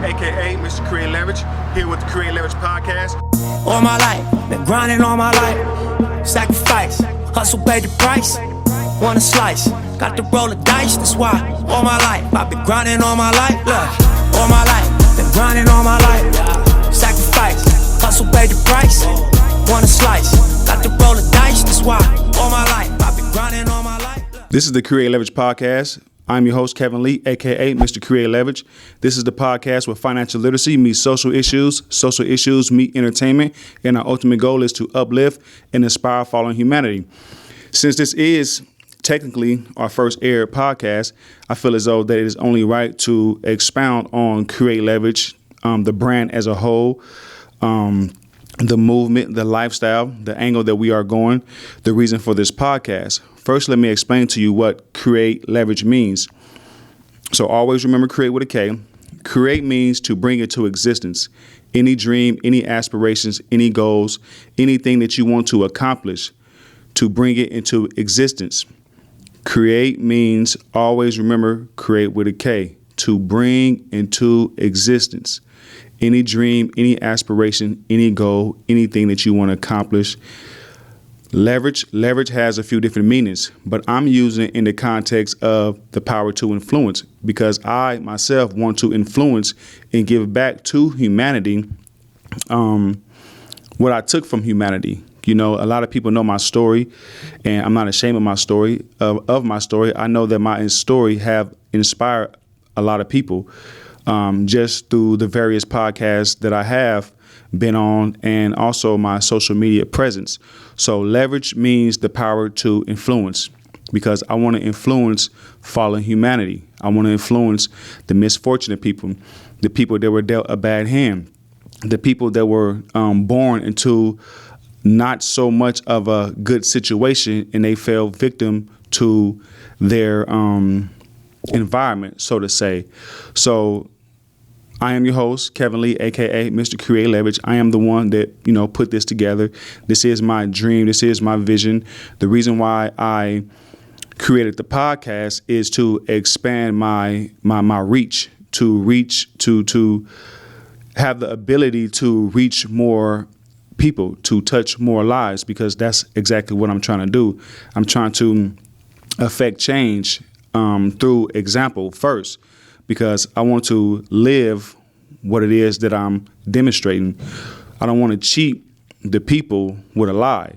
aka Mr. Kreate Leverage, here with the Kreate Leverage Podcast. All my life, been grinding all my life. Sacrifice, hustle paid the price. Want a slice, got to roll the dice, that's why. All my life, I've been grinding all my life. Look, all my life, been grinding all my life. Sacrifice, hustle paid the price. Want a slice, got to roll the dice, that's why. All my life, I've been grinding all my life. This is the Kreate Leverage Podcast. I'm your host, Kevin Lee, aka Mr. Kreate Leverage. This is the podcast where financial literacy meets social issues meet entertainment, and our ultimate goal is to uplift and inspire fallen humanity. Since this is technically our first aired podcast, I feel as though that it is only right to expound on Kreate Leverage, the brand as a whole, the movement, the lifestyle, the angle that we are going, the reason for this podcast. First, let me explain to you what Kreate Leverage means. So always remember Kreate with a K. Kreate means to bring into existence any dream, any aspirations, any goals, anything that you want to accomplish, to bring it into existence. Kreate means, always remember Kreate with a K, to bring into existence any dream, any aspiration, any goal, anything that you want to accomplish. Leverage has a few different meanings, but I'm using it in the context of the power to influence, because I myself want to influence and give back to humanity what I took from humanity. You know, a lot of people know my story, and I'm not ashamed of my story. Of my story, I know that my story have inspired a lot of people just through the various podcasts that I have been on, and also my social media presence. So leverage means the power to influence, because I want to influence fallen humanity. I want to influence the misfortunate people, the people that were dealt a bad hand, the people that were born into not so much of a good situation, and they fell victim to their environment, so to say. So I am your host, Kevin Lee, aka Mr. Kreate Leverage. I am the one that, put this together. This is my dream. This is my vision. The reason why I created the podcast is to expand my reach, to have the ability to reach more people, to touch more lives, because that's exactly what I'm trying to do. I'm trying to affect change through example first, because I want to live what it is that I'm demonstrating. I don't want to cheat the people with a lie.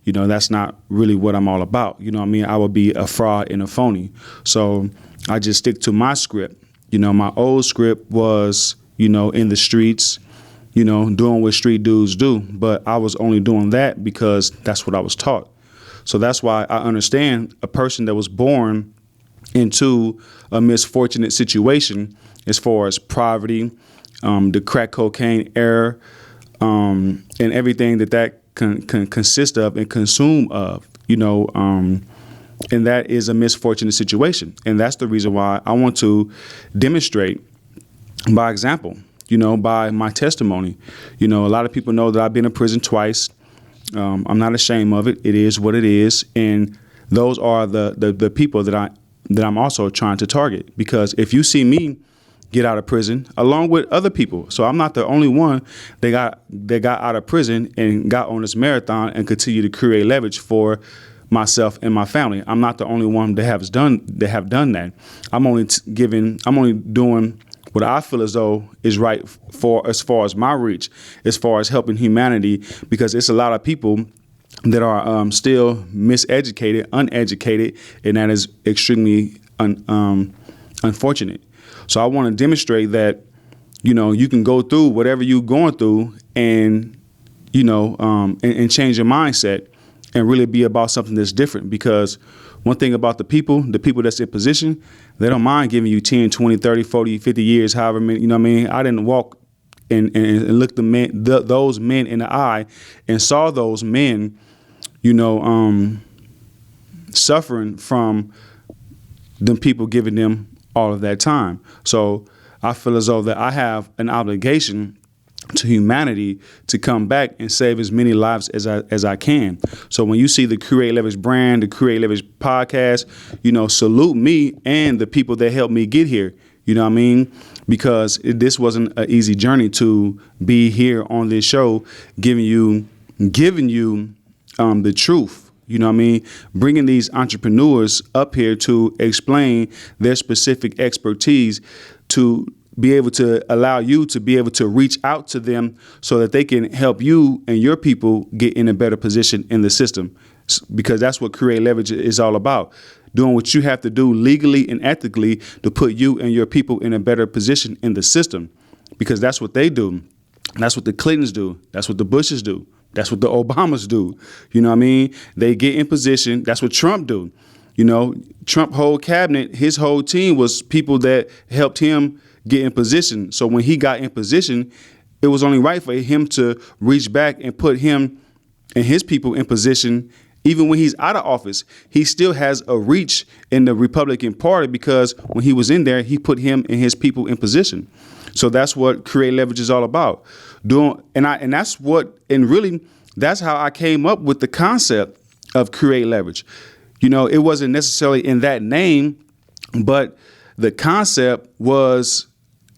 That's not really what I'm all about. I would be a fraud and a phony. So I just stick to my script. My old script was, in the streets, doing what street dudes do. But I was only doing that because that's what I was taught. So that's why I understand a person that was born into a misfortunate situation as far as poverty, the crack cocaine era, and everything that can consist of and consume of, and that is a misfortunate situation. And that's the reason why I want to demonstrate by example, by my testimony. A lot of people know that I've been in prison twice. I'm not ashamed of it. It is what it is. And those are the people that I'm also trying to target, because if you see me get out of prison along with other people, so I'm not the only one that got out of prison and got on this marathon and continue to create leverage for myself and my family. I'm not the only one that have done that. I'm only doing what I feel as though is right for as far as my reach, as far as helping humanity, because it's a lot of people that are still miseducated, uneducated, and that is extremely unfortunate. So I want to demonstrate that, you can go through whatever you're going through and, and change your mindset and really be about something that's different. Because one thing about the people that's in position, they don't mind giving you 10, 20, 30, 40, 50 years, however many, I didn't walk and look those men in the eye and saw those men, suffering from them people giving them all of that time. So I feel as though that I have an obligation to humanity to come back and save as many lives as I can. So when you see the Kreate Leverage brand, the Kreate Leverage podcast, salute me and the people that helped me get here. You know what I mean? Because this wasn't an easy journey to be here on this show, giving you the truth. You know what I mean? Bringing these entrepreneurs up here to explain their specific expertise, to be able to allow you to be able to reach out to them so that they can help you and your people get in a better position in the system. Because that's what Kreate Leverage is all about. Doing what you have to do legally and ethically to put you and your people in a better position in the system. Because that's what they do. That's what the Clintons do. That's what the Bushes do. That's what the Obamas do. You know what I mean? They get in position. That's what Trump do. You know, Trump whole cabinet, his whole team was people that helped him get in position. So when he got in position, it was only right for him to reach back and put him and his people in position. Even when he's out of office, he still has a reach in the Republican Party because when he was in there, he put him and his people in position. So that's what Kreate Leverage is all about. That's how I came up with the concept of Kreate Leverage. You know, it wasn't necessarily in that name, but the concept was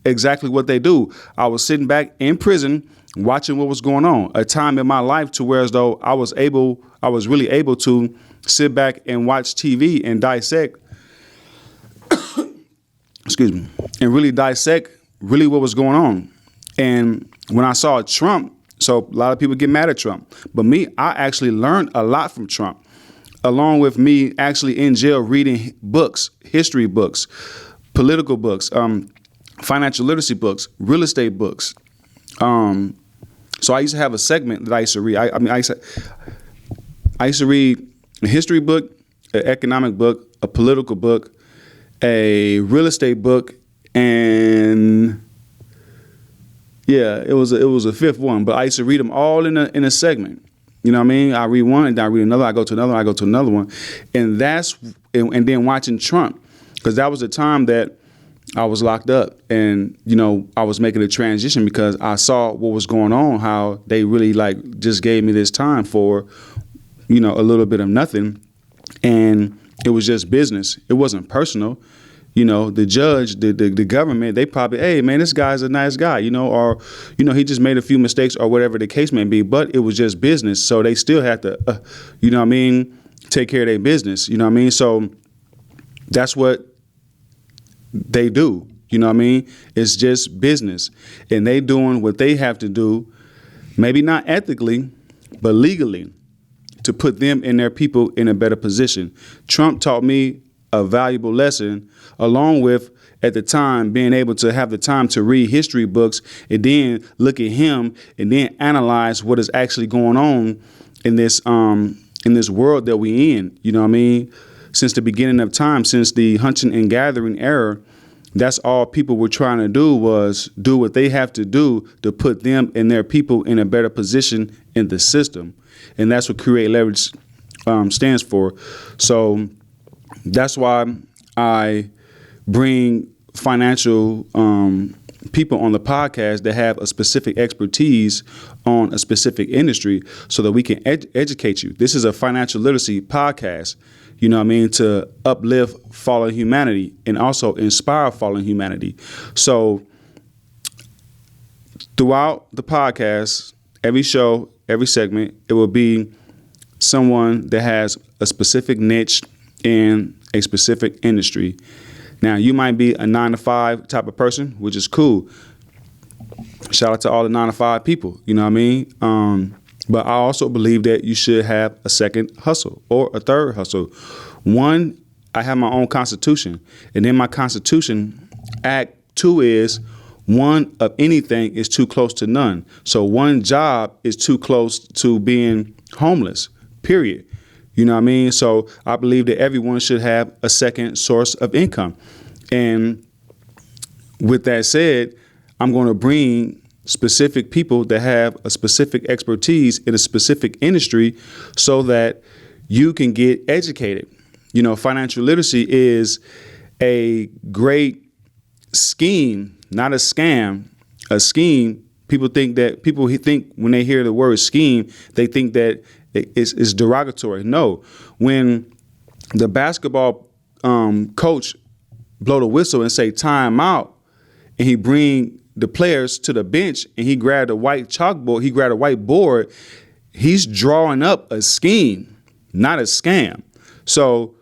exactly what they do. I was sitting back in prison watching what was going on, a time in my life to where as though I was really able to sit back and watch TV and dissect, and really dissect really what was going on. And when I saw Trump, so a lot of people get mad at Trump, but me, I actually learned a lot from Trump, along with me actually in jail reading books, history books, political books, financial literacy books, real estate books. So I used to have a segment that I used to read. I used to read a history book, an economic book, a political book, a real estate book, and it was a fifth one. But I used to read them all in a segment. You know what I mean? I read one, and then I read another. I go to another. I go to another one, and then watching Trump, because that was the time that I was locked up, and I was making a transition because I saw what was going on, how they really just gave me this time for a little bit of nothing, and it was just business. It wasn't personal. The judge, the government, they probably, hey man, this guy's a nice guy, or he just made a few mistakes or whatever the case may be, but it was just business, so they still had to take care of their business. So that's what they do. It's just business, and they doing what they have to do, maybe not ethically, but legally, to put them and their people in a better position. Trump taught me a valuable lesson, along with, at the time, being able to have the time to read history books and then look at him and then analyze what is actually going on in this world that we in. Since the beginning of time, since the hunting and gathering era, that's all people were trying to do, was do what they have to do to put them and their people in a better position in the system. And that's what Kreate Leverage stands for. So that's why I bring financial people on the podcast that have a specific expertise on a specific industry so that we can educate you. This is a financial literacy podcast, to uplift fallen humanity and also inspire fallen humanity. So throughout the podcast, every show, every segment, it will be someone that has a specific niche in a specific industry. Now, you might be a 9-to-5 type of person, which is cool. Shout out to all the 9-to-5 people, but I also believe that you should have a second hustle or a third hustle. One, I have my own constitution, and then my constitution, Act 2 is, one of anything is too close to none. So one job is too close to being homeless, period. So I believe that everyone should have a second source of income. And with that said, I'm going to bring specific people that have a specific expertise in a specific industry so that you can get educated. Financial literacy is a great scheme, not a scam, a scheme. People think when they hear the word scheme, they think that it's derogatory. No, when the basketball coach blow the whistle and say time out, and he bring the players to the bench and he grabbed a white chalkboard, he grabbed a white board, he's drawing up a scheme, not a scam. So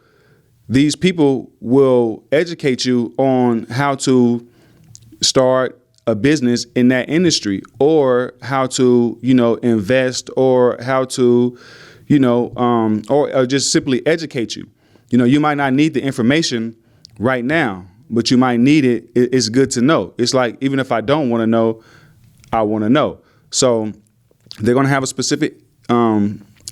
these people will educate you on how to start a business in that industry, or how to, invest, or how to, or just simply educate you. You might not need the information right now, but you might need it. It's good to know. It's like, even if I don't want to know, I want to know. So they're going to have a specific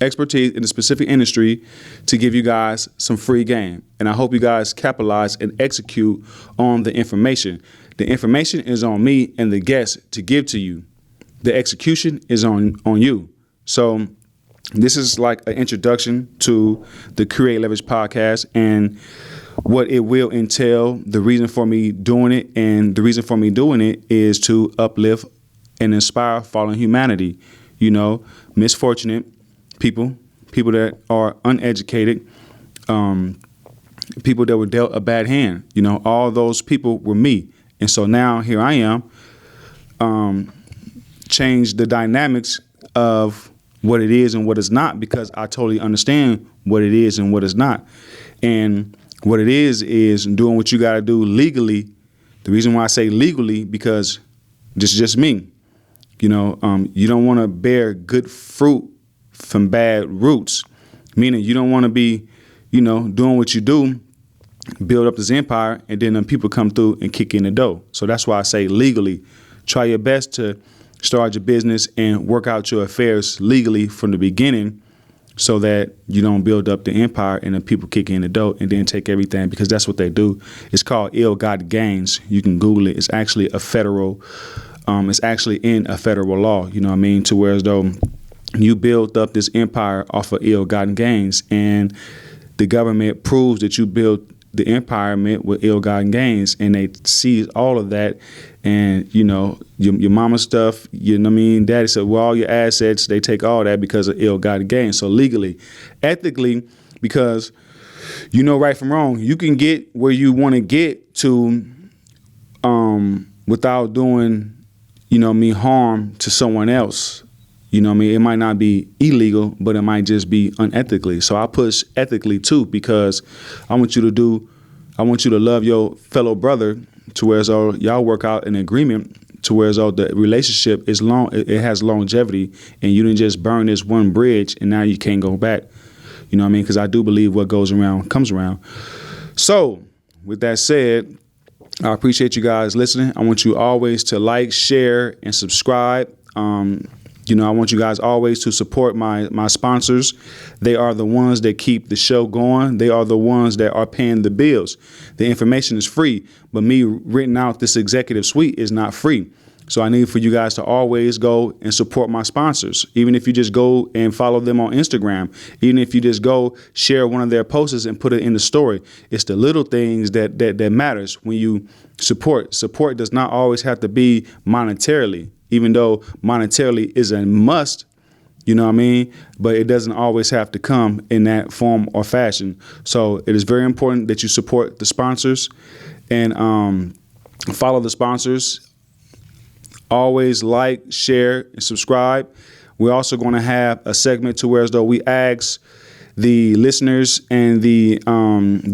expertise in a specific industry to give you guys some free game. And I hope you guys capitalize and execute on the information. The information is on me and the guest to give to you. The execution is on you. So this is like an introduction to the Kreate Leverage Podcast and what it will entail, the reason for me doing it. And the reason for me doing it is to uplift and inspire fallen humanity, misfortunate people that are uneducated, people that were dealt a bad hand. All those people were me. And so now here I am, change the dynamics of what it is and what it's not, because I totally understand what it is and what it's not. And what it is doing what you got to do legally. The reason why I say legally, because this is just me. You don't want to bear good fruit from bad roots, meaning you don't want to be, doing what you do, build up this empire, and then people come through and kick in the dough. So that's why I say legally. Try your best to start your business and work out your affairs legally from the beginning, so that you don't build up the empire and then people kick in the dough and then take everything, because that's what they do. It's called ill-gotten gains. You can Google it. It's actually it's actually in a federal law, to where as though you build up this empire off of ill-gotten gains, and the government proves that you built the empire with ill-gotten gains, and they seize all of that. And, your mama stuff, daddy said, well, all your assets, they take all that because of ill-gotten gains. So legally, ethically, because right from wrong, you can get where you want to get to without doing, harm to someone else. It might not be illegal, but it might just be unethically. So I push ethically too, because I want you to love your fellow brother, to where so y'all work out an agreement to where so the relationship is long, it has longevity, and you didn't just burn this one bridge and now you can't go back. Because I do believe what goes around comes around. So with that said, I appreciate you guys listening. I want you always to like, share, and subscribe. I want you guys always to support my sponsors. They are the ones that keep the show going. They are the ones that are paying the bills. The information is free, but me written out this executive suite is not free. So I need for you guys to always go and support my sponsors. Even if you just go and follow them on Instagram, even if you just go share one of their posts and put it in the story. It's the little things that matters when you support. Support does not always have to be monetarily, even though monetarily is a must, but it doesn't always have to come in that form or fashion. So it is very important that you support the sponsors and follow the sponsors. Always like, share, and subscribe. We're also going to have a segment to where as though we ask the listeners and the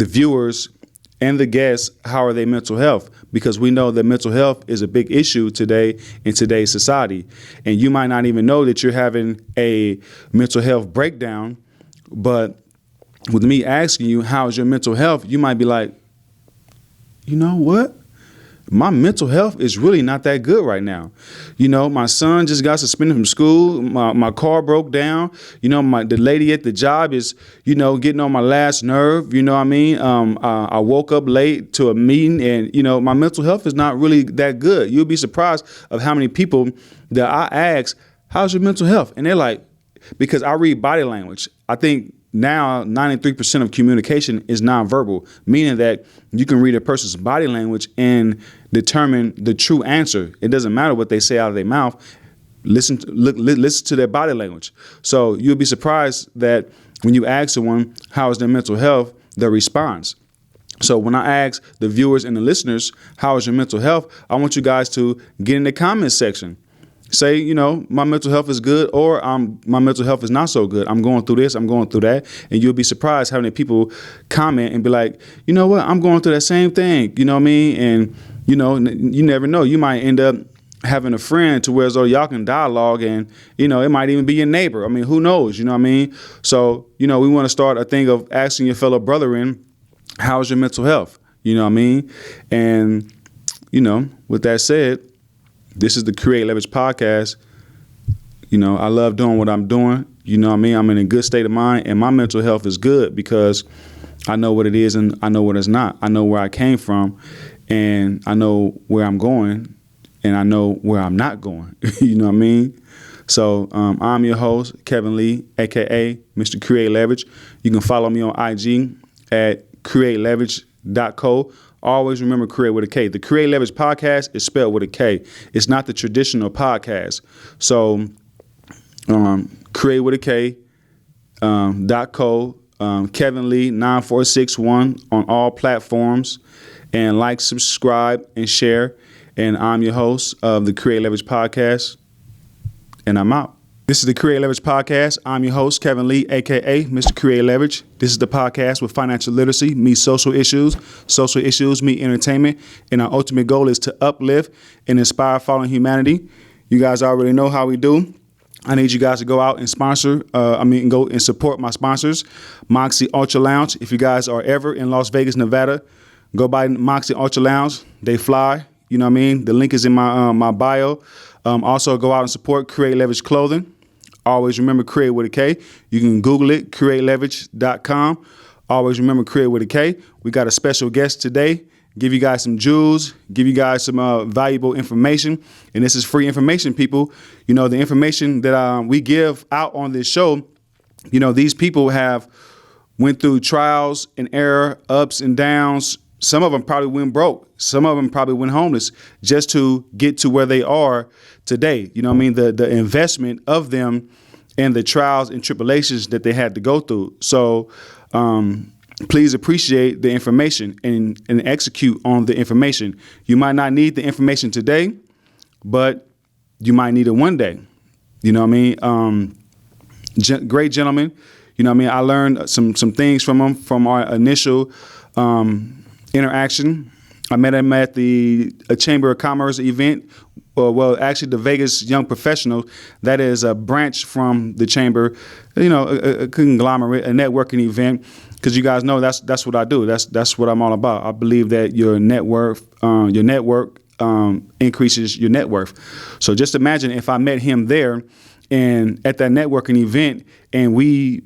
viewers and the guests, how are they mental health? Because we know that mental health is a big issue today in today's society. And you might not even know that you're having a mental health breakdown. But with me asking you, how's your mental health? You might be like, you know what? My mental health is really not that good right now. My son just got suspended from school. My car broke down. The lady at the job is, getting on my last nerve. I woke up late to a meeting and, my mental health is not really that good. You'll be surprised of how many people that I ask, how's your mental health? And they're like, because I read body language. I think now 93% of communication is nonverbal, meaning that you can read a person's body language and determine the true answer. It doesn't matter what they say out of their mouth. Listen to their body language. So you'll be surprised that when you ask someone how is their mental health, their response. So when I ask the viewers and the listeners, how is your mental health? I want you guys to get in the comment section. Say, you know, my mental health is good, or my mental health is not so good. I'm going through this, I'm going through that. And you'll be surprised how many people comment and be like, you know what, I'm going through that same thing. You know what I mean? And, you know, you never know. You might end up having a friend to where as though y'all can dialogue, and, you know, it might even be your neighbor. I mean, who knows? You know what I mean? So, you know, we want to start a thing of asking your fellow brethren, how's your mental health? You know what I mean? And, you know, with that said, this is the Kreate Leverage Podcast. You know, I love doing what I'm doing. You know what I mean? I'm in a good state of mind, and my mental health is good because I know what it is and I know what it's not. I know where I came from, and I know where I'm going, and I know where I'm not going. You know what I mean? So I'm your host, Kevin Lee, a.k.a. Mr. Kreate Leverage. You can follow me on IG at kreateleverage.co. Always remember Kreate with a K. The Kreate Leverage Podcast is spelled with a K. It's not the traditional podcast. So Kreate with a K .co. Kevin Lee 9461 on all platforms. And like, subscribe, and share. And I'm your host of the Kreate Leverage Podcast. And I'm out. This is the Kreate Leverage Podcast. I'm your host, Kevin Lee, a.k.a. Mr. Kreate Leverage. This is the podcast where financial literacy meets social issues meet entertainment, and our ultimate goal is to uplift and inspire fallen humanity. You guys already know how we do. I need you guys to go out and go and support my sponsors, Moxie Ultra Lounge. If you guys are ever in Las Vegas, Nevada, go by Moxie Ultra Lounge. They fly. You know what I mean? The link is in my bio. Also, go out and support Kreate Leverage Clothing. Always remember Kreate with a K. You can Google it, kreateleverage.com. Always remember Kreate with a K. We got a special guest today. Give you guys some jewels, give you guys some valuable information. And this is free information, people. You know, the information that we give out on this show, you know, these people have went through trials and error, ups and downs. Some of them probably went broke. Some of them probably went homeless just to get to where they are today. You know what I mean? The investment of them and the trials and tribulations that they had to go through. So please appreciate the information and execute on the information. You might not need the information today, but you might need it one day. You know what I mean? Great gentleman. You know what I mean? I learned some things from him from our initial interaction. I met him at a Chamber of Commerce event. Actually, the Vegas Young Professionals. That is a branch from the Chamber. You know, a conglomerate, a networking event. Because you guys know that's what I do. That's what I'm all about. I believe that your network increases your net worth. So just imagine if I met him there, and at that networking event, and we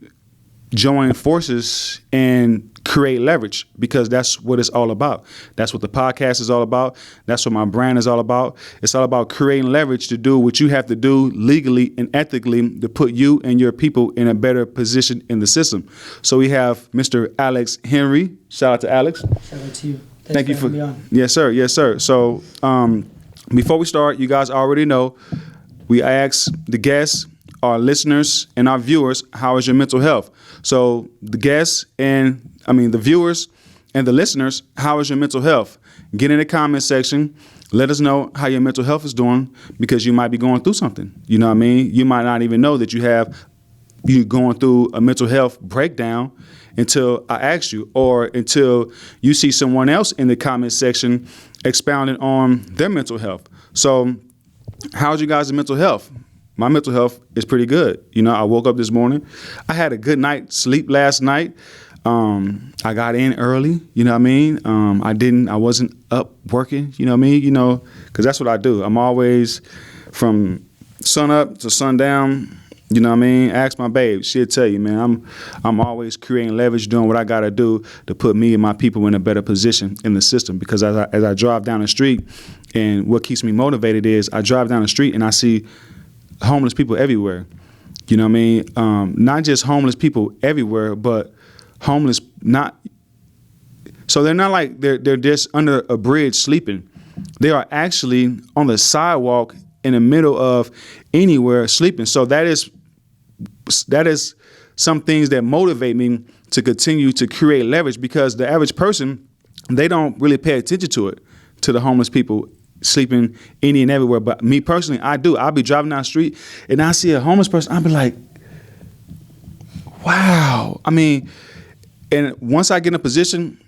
join forces and create leverage, because that's what it's all about. That's what the podcast is all about. That's what my brand is all about. It's all about creating leverage to do what you have to do legally and ethically to put you and your people in a better position in the system. So we have Mr. Alex Henry. Shout out to Alex. Shout out to you. Thank you for having me on. Yes, sir. Yes, sir. So before we start, you guys already know we ask the guests, our listeners, and our viewers, how is your mental health? So the viewers and the listeners, how is your mental health? Get in the comment section. Let us know how your mental health is doing, because you might be going through something. You know what I mean? You might not even know that you're going through a mental health breakdown until I ask you, or until you see someone else in the comment section expounding on their mental health. So how's you guys' mental health? My mental health is pretty good. You know, I woke up this morning. I had a good night's sleep last night. I got in early, you know what I mean? I wasn't up working, you know what I mean? You know, because that's what I do. I'm always from sun up to sundown, you know what I mean? Ask my babe, she'll tell you, man, I'm always creating leverage, doing what I got to do to put me and my people in a better position in the system. Because as I drive down the street, and what keeps me motivated is I drive down the street and I see homeless people everywhere. You know what I mean? Not just homeless people everywhere, but homeless so they're not like they're just under a bridge sleeping. They are actually on the sidewalk in the middle of anywhere sleeping. So that is some things that motivate me to continue to create leverage, because the average person they don't really pay attention to the homeless people sleeping any and everywhere. But me personally, I do. I'll be driving down the street and I see a homeless person. I'll be like, wow. I mean, and once I get in a position,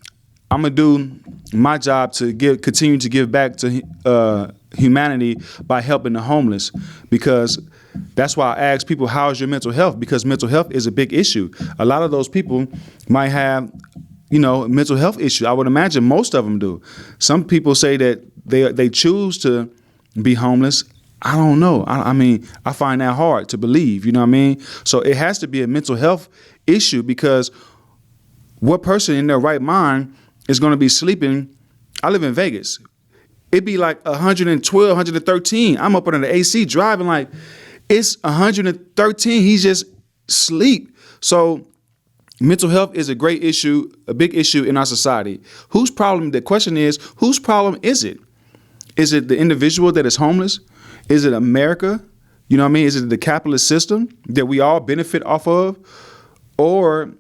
I'm gonna do my job to continue to give back to humanity by helping the homeless, because that's why I ask people, how's your mental health? Because mental health is a big issue. A lot of those people might have, mental health issue. I would imagine most of them do. Some people say that they choose to be homeless. I don't know. I mean, I find that hard to believe, you know what I mean? So it has to be a mental health issue, because what person in their right mind is going to be sleeping? I live in Vegas. It'd be like 112, 113. I'm up under the AC driving like it's 113. He's just asleep. So mental health is a great issue, a big issue in our society. Whose problem? The question is, whose problem is it? Is it the individual that is homeless? Is it America? You know what I mean? Is it the capitalist system that we all benefit off of? Or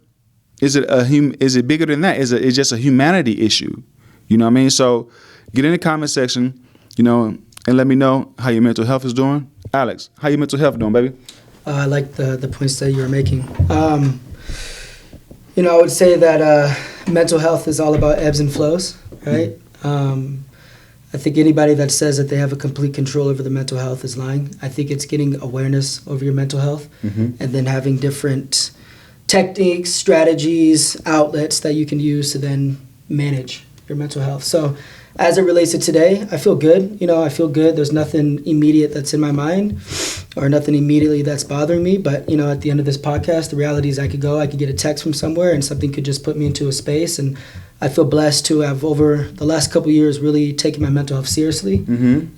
is it bigger than that? Is it just a humanity issue? You know what I mean? So get in the comment section, and let me know how your mental health is doing. Alex, how your mental health doing, baby? I like the points that you were making. I would say that mental health is all about ebbs and flows, right? I think anybody that says that they have a complete control over the mental health is lying. I think it's getting awareness over your mental health, and then having different techniques, strategies, outlets that you can use to then manage your mental health. So as it relates to today, I feel good. I feel good. There's nothing immediate that's in my mind or nothing immediately that's bothering me. But, at the end of this podcast, the reality is I could get a text from somewhere and something could just put me into a space. And I feel blessed to have, over the last couple of years, really taken my mental health seriously,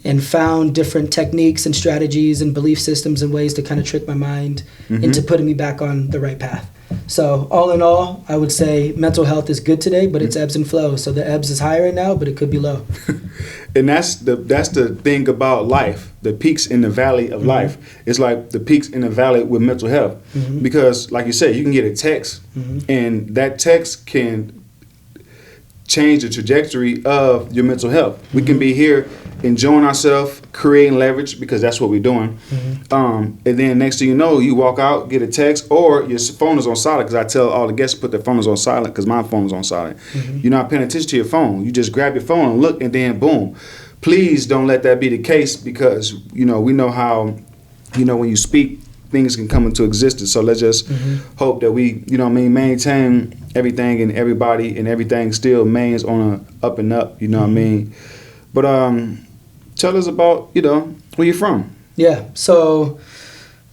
and found different techniques and strategies and belief systems and ways to kind of trick my mind into putting me back on the right path. So all in all, I would say mental health is good today, but it's ebbs and flows. So the ebbs is high right now, but it could be low. And that's the thing about life, the peaks in the valley of life. It's like the peaks in the valley with mental health. Because like you said, you can get a text, and that text can change the trajectory of your mental health. We can be here enjoying ourselves, creating leverage, because that's what we're doing. And then next thing you know, you walk out, get a text, or your phone is on silent, because I tell all the guests to put their phones on silent, because my phone is on silent. You're not paying attention to your phone. You just grab your phone and look, and then boom. Please don't let that be the case, because, we know how, when you speak, things can come into existence. So let's just hope that we, maintain everything and everybody, and everything still remains on a up and up, you know what I mean? But tell us about, where you're from. Yeah, so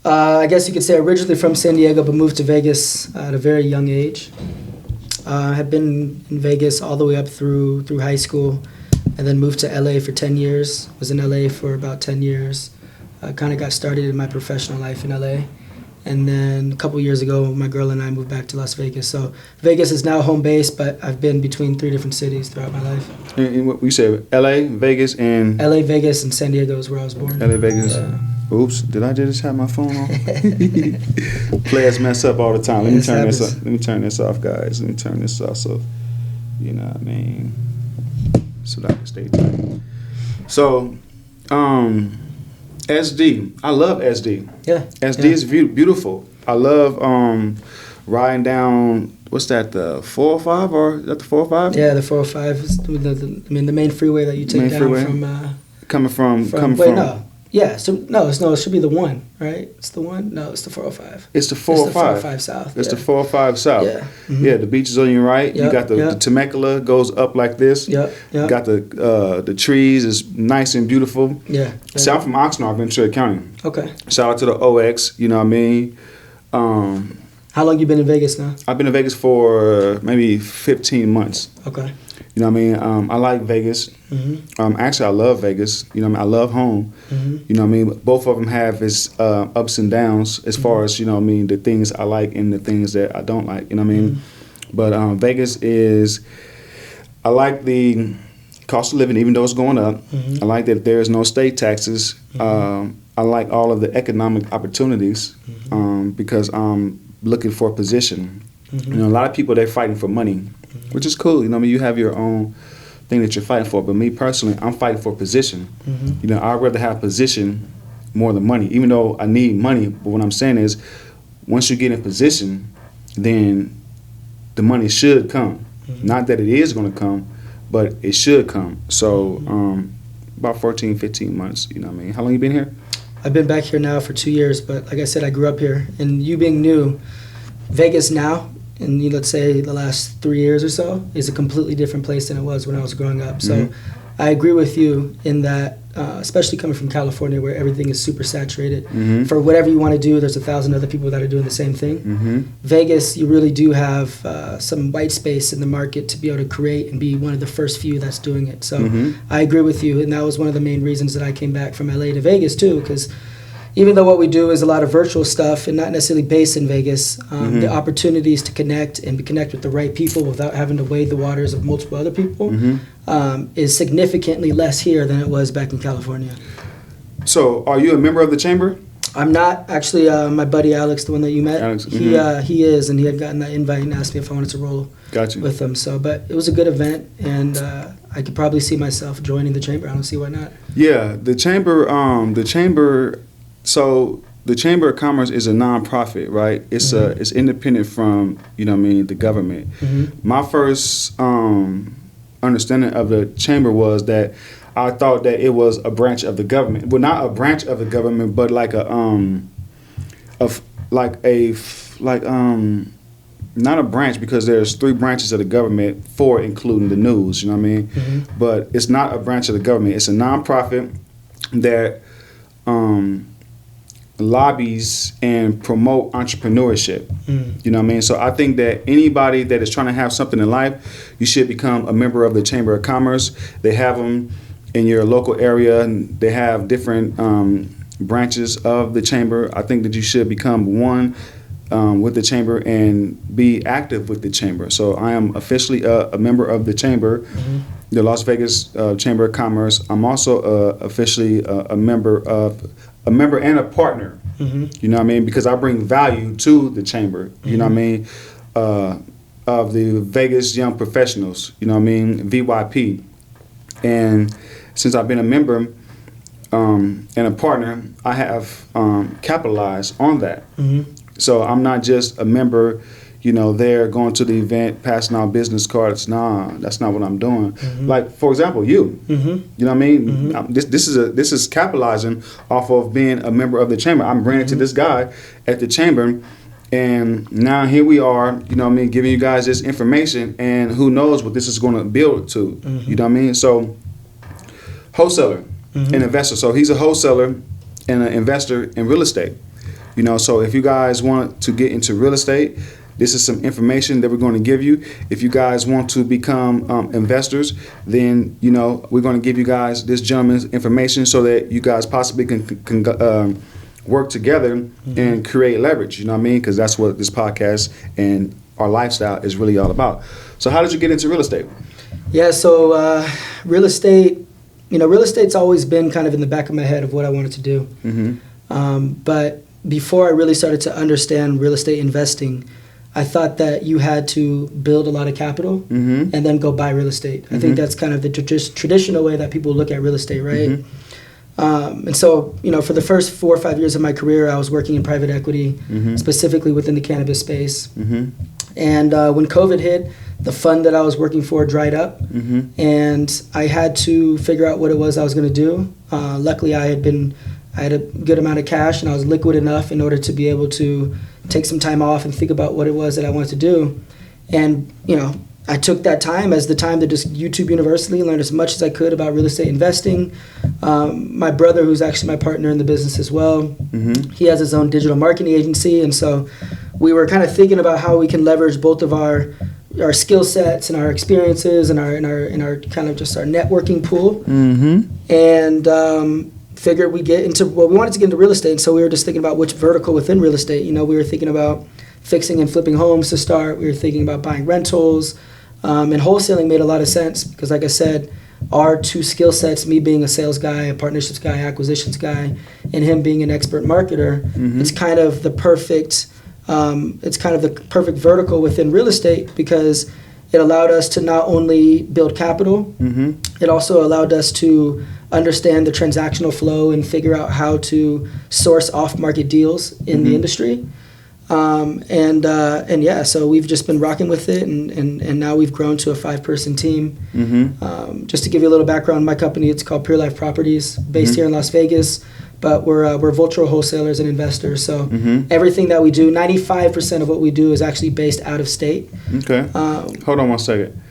I guess you could say originally from San Diego, but moved to Vegas at a very young age. I had been in Vegas all the way up through high school, and then moved to LA for 10 years. Was in LA for about 10 years. Kind of got started in my professional life in LA. And then a couple years ago, my girl and I moved back to Las Vegas. So Vegas is now home base, but I've been between 3 different cities throughout my life. And what we said, LA, Vegas, and... LA, Vegas, and San Diego is where I was born. LA, Vegas. Oops, did I just have my phone on? Players mess up all the time. Let me turn this off. Let me turn this off, guys. Let me turn this off, so you know what I mean. So that I can stay tight. So, SD. I love SD. Yeah. SD is beautiful. I love riding down, what's that, the 405, or is that the 405? Yeah, the 405 is the main freeway that you take down freeway? From... Coming from... No. Yeah, so it should be the 1, right? It's the 1? No, it's the 405. It's the 405. It's the 405 South. It's the 405 South. Yeah. Yeah, the beach is on your right. Yep. You got the Temecula goes up like this. Yep. You got the trees is nice and beautiful. Yeah. South from Oxnard, Ventura County. Okay. Shout out to the OX, you know what I mean? How long you been in Vegas now? I've been in Vegas for maybe 15 months. Okay. You know what I mean? I like Vegas. Actually, I love Vegas. You know what I mean? I love home. You know what I mean? Both of them have its ups and downs as far as, you know what I mean, the things I like and the things that I don't like. You know what I mean? But Vegas is, I like the cost of living, even though it's going up. I like that there's no state taxes. I like all of the economic opportunities because I'm looking for a position. You know, a lot of people, they're fighting for money. which is cool. You know, I mean, you have your own thing that you're fighting for. But me personally, I'm fighting for position. You know, I'd rather have position more than money, even though I need money. But what I'm saying is, once you get in position, then the money should come. Not that it is going to come, but it should come. So about 14, 15 months, you know what I mean? How long you been here? I've been back here now for 2 years, but like I said, I grew up here. And you being new, Vegas now, and let's say the last 3 years or so, is a completely different place than it was when I was growing up. So I agree with you in that, especially coming from California where everything is super saturated. For whatever you want to do, there's 1,000 other people that are doing the same thing. Vegas, you really do have some white space in the market to be able to create and be one of the first few that's doing it. So I agree with you, and that was one of the main reasons that I came back from LA to Vegas too, because even though what we do is a lot of virtual stuff and not necessarily based in Vegas, the opportunities to connect and connect with the right people without having to wade the waters of multiple other people is significantly less here than it was back in California. So, are you a member of the chamber? I'm not. Actually, my buddy Alex, the one that you met, Alex, he is, and he had gotten that invite and asked me if I wanted to roll with him. So, but it was a good event, and I could probably see myself joining the chamber. I don't see why not. Yeah, the chamber. So the Chamber of Commerce is a nonprofit, right? It's it's independent from, you know what I mean, the government. My first understanding of the chamber was that I thought that it was a branch of the government. Well, not a branch of the government, but like not a branch, because there's 3 branches of the government, 4 including the news, you know what I mean? But it's not a branch of the government. It's a nonprofit that lobbies and promote entrepreneurship. You know what I mean? So I think that anybody that is trying to have something in life, you should become a member of the Chamber of Commerce. They have them in your local area, and they have different branches of the chamber. I think that you should become one with the chamber and be active with the chamber. So I am officially a member of the chamber, the Las Vegas Chamber of Commerce. I'm also officially a member and a partner. You know what I mean? Because I bring value to the chamber. You know what I mean? Of the Vegas Young Professionals. You know what I mean? VYP. And since I've been a member and a partner, I have capitalized on that. So I'm not just a member, you know, there going to the event, passing out business cards. Nah, that's not what I'm doing. Like, for example, you know what I mean? This is capitalizing off of being a member of the chamber. I'm bringing it to this guy at the chamber, and now here we are, you know what I mean, giving you guys this information, and who knows what this is going to build to. You know what I mean? So, wholesaler and investor. So he's a wholesaler and an investor in real estate. You know, so if you guys want to get into real estate, this is some information that we're going to give you. If you guys want to become investors, then, you know, we're going to give you guys this gentleman's information so that you guys possibly can work together and create leverage. You know what I mean? Because that's what this podcast and our lifestyle is really all about. So how did you get into real estate? Yeah, so real estate, you know, real estate's always been kind of in the back of my head of what I wanted to do. But before I really started to understand real estate investing, I thought that you had to build a lot of capital and then go buy real estate. I think that's kind of the traditional way that people look at real estate, right? And so, you know, for the first 4 or 5 years of my career, I was working in private equity, specifically within the cannabis space. And when COVID hit, the fund that I was working for dried up, and I had to figure out what it was I was going to do. Luckily, I had a good amount of cash, and I was liquid enough in order to be able to take some time off and think about what it was that I wanted to do. And, you know, I took that time as the time to just YouTube University and learn as much as I could about real estate investing. My brother, who's actually my partner in the business as well, he has his own digital marketing agency. And so we were kind of thinking about how we can leverage both of our skill sets and our experiences and our kind of just our networking pool. And figured we wanted to get into real estate, and so we were just thinking about which vertical within real estate. You know, we were thinking about fixing and flipping homes to start. We were thinking about buying rentals, and wholesaling made a lot of sense because, like I said, our 2 skill sets, me being a sales guy, a partnerships guy, acquisitions guy, and him being an expert marketer, it's kind of the perfect vertical within real estate because It allowed us to not only build capital, it also allowed us to understand the transactional flow and figure out how to source off-market deals in the industry. So we've just been rocking with it, and now we've grown to a 5-person team. Just to give you a little background, my company, it's called Pure Life Properties, based here in Las Vegas, but we're virtual wholesalers and investors. So everything that we do, 95% of what we do is actually based out of state. Okay. Hold on one second.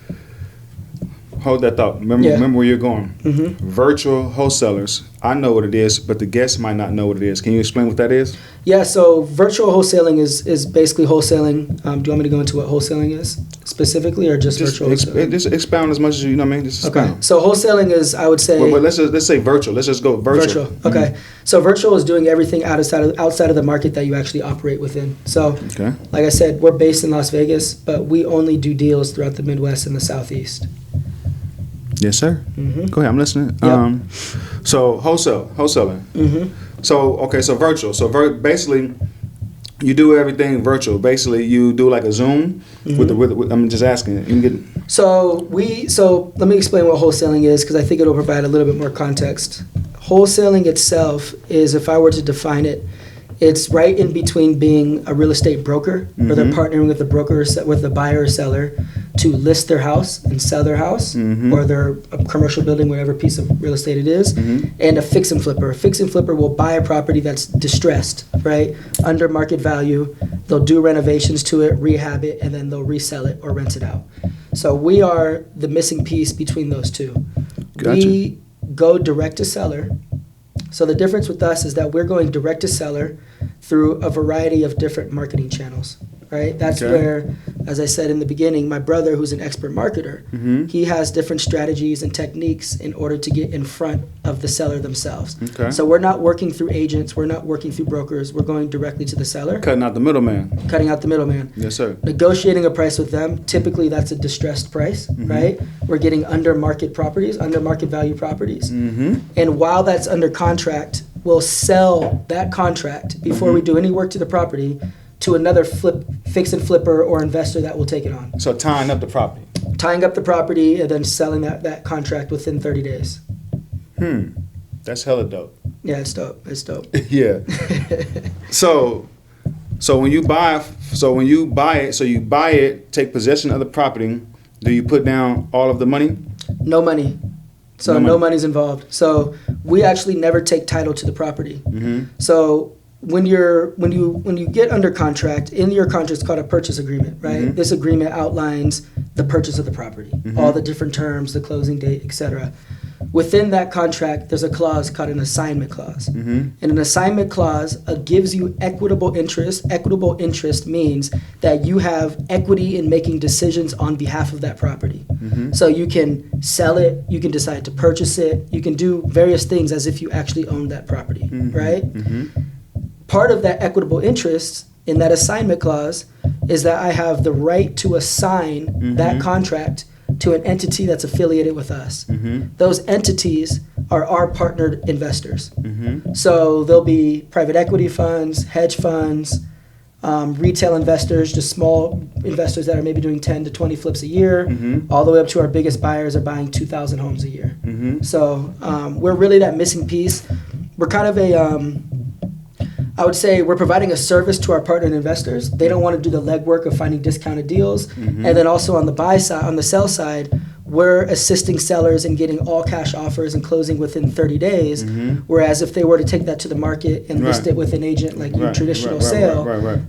Hold that thought. Remember where you're going. Virtual wholesalers. I know what it is, but the guests might not know what it is. Can you explain what that is? Yeah, so virtual wholesaling is basically wholesaling. Do you want me to go into what wholesaling is specifically, or just virtual wholesaling? Just expound as much as you know what I mean. Just expound. Okay, so wholesaling is, I would say... Well, let's say virtual. Let's just go virtual. Okay. So virtual is doing everything outside of the market that you actually operate within. So, like I said, we're based in Las Vegas, but we only do deals throughout the Midwest and the Southeast. Yes, sir. Go ahead, I'm listening. Yep. So wholesaling. So virtual. So basically, you do everything virtual. Basically, you do like a Zoom with I'm just asking. You can get. So let me explain what wholesaling is, because I think it'll provide a little bit more context. Wholesaling itself is, if I were to define it, it's right in between being a real estate broker, where they're partnering with the broker, with the buyer or seller, to list their house and sell their house, or their commercial building, whatever piece of real estate it is, and a fix and flipper. A fix and flipper will buy a property that's distressed, right, under market value. They'll do renovations to it, rehab it, and then they'll resell it or rent it out. So we are the missing piece between those two. Gotcha. We go direct to seller. So the difference with us is that we're going direct to seller through a variety of different marketing channels, right? That's where, as I said in the beginning, my brother, who's an expert marketer, he has different strategies and techniques in order to get in front of the seller themselves. So we're not working through agents, we're not working through brokers, we're going directly to the seller. Cutting out the middleman. Cutting out the middleman. Yes, sir. Negotiating a price with them. Typically, that's a distressed price, right? We're getting under market properties, under market value properties. And while that's under contract, we'll sell that contract before we do any work to the property to another fix and flipper or investor that will take it on. So tying up the property. Tying up the property and then selling that contract within 30 days. That's hella dope. Yeah, it's dope. It's dope. Yeah. So when you buy it, take possession of the property, do you put down all of the money? No money. So no money's involved. So we actually never take title to the property. So when you get under contract, in your contract, it's called a purchase agreement, right? This agreement outlines the purchase of the property, all the different terms, the closing date, etc. Within that contract, there's a clause called an assignment clause. And an assignment clause gives you equitable interest. Equitable interest means that you have equity in making decisions on behalf of that property. So you can sell it, you can decide to purchase it, you can do various things as if you actually own that property, right? Part of that equitable interest in that assignment clause is that I have the right to assign that contract to an entity that's affiliated with us. Those entities are our partnered investors. So there'll be private equity funds, hedge funds, retail investors, just small investors that are maybe doing 10 to 20 flips a year, all the way up to our biggest buyers are buying 2,000 homes a year. So we're really that missing piece. We're kind of I would say we're providing a service to our partner investors. They don't want to do the legwork of finding discounted deals. And then also on the buy side, on the sell side, we're assisting sellers in getting all cash offers and closing within 30 days. Whereas if they were to take that to the market and list it with an agent like your traditional sale,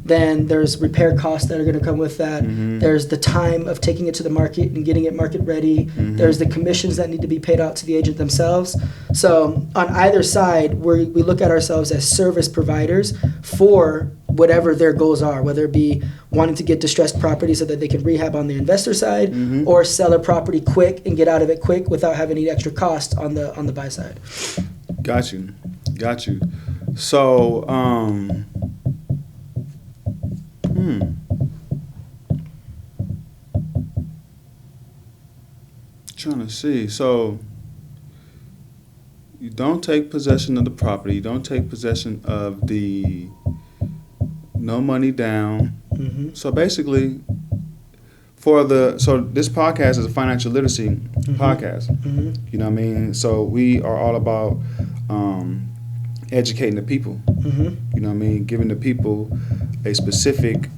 then there's repair costs that are going to come with that. There's the time of taking it to the market and getting it market ready. There's the commissions that need to be paid out to the agent themselves. So on either side, we look at ourselves as service providers for whatever their goals are, whether it be wanting to get distressed property so that they can rehab on the investor side, or sell a property quick and get out of it quick without having any extra costs on the buy side. Got you. So, trying to see. So, you don't take possession of the property. You don't take possession of the no money down. So basically, So this podcast is a financial literacy podcast. Mm-hmm. You know what I mean? So we are all about educating the people. Mm-hmm. You know what I mean? Giving the people a specific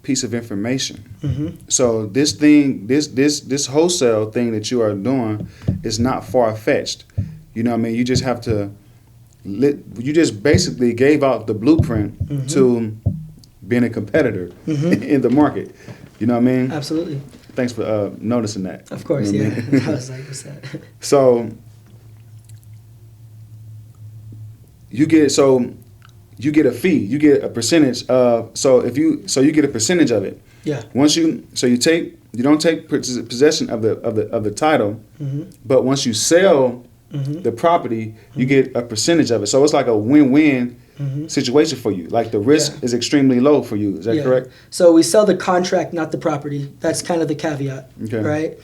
piece of information. Mm-hmm. So this wholesale thing that you are doing is not far fetched. You know what I mean? You just have to. You just basically gave out the blueprint Mm-hmm. to being a competitor Mm-hmm. in the market. You know what I mean? Absolutely. Thanks for noticing that. Of course, You know yeah. what I mean? I was like, what's that? So you get a fee. You get a percentage of. So you get a percentage of it. Yeah. You don't take possession of the title, Mm-hmm. but once you sell Mm-hmm. the property, you get a percentage of it. So it's like a win-win Mm-hmm. situation for you. Like the risk Yeah. is extremely low for you. Is that Yeah. correct? So we sell the contract, not the property. That's kind of the caveat, Okay. right?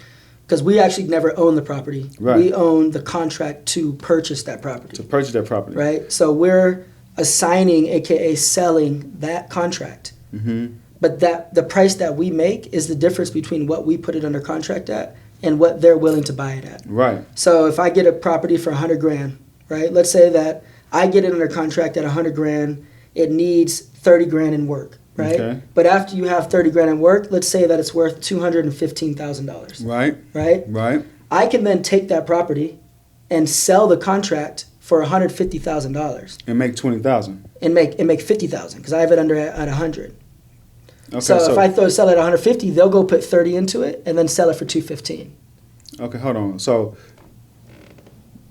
Because we actually never own the property. Right. We own the contract to purchase that property, To purchase that property. right? So we're assigning, aka selling that contract. Mm-hmm. But the price that we make is the difference between what we put it under contract at and what they're willing to buy it at. Right. So if I get a property for $100,000, right? Let's say that I get it under contract at $100,000. It needs $30,000 in work, right? Okay. But after you have $30,000 in work, let's say that it's worth $215,000, Right. right? Right. I can then take that property and sell the contract for $150,000 And make 20,000. and make $50,000 because I have it under at 100. Okay. So if I sell it at 150, they'll go put 30 into it and then sell it for 215. Okay, hold on. So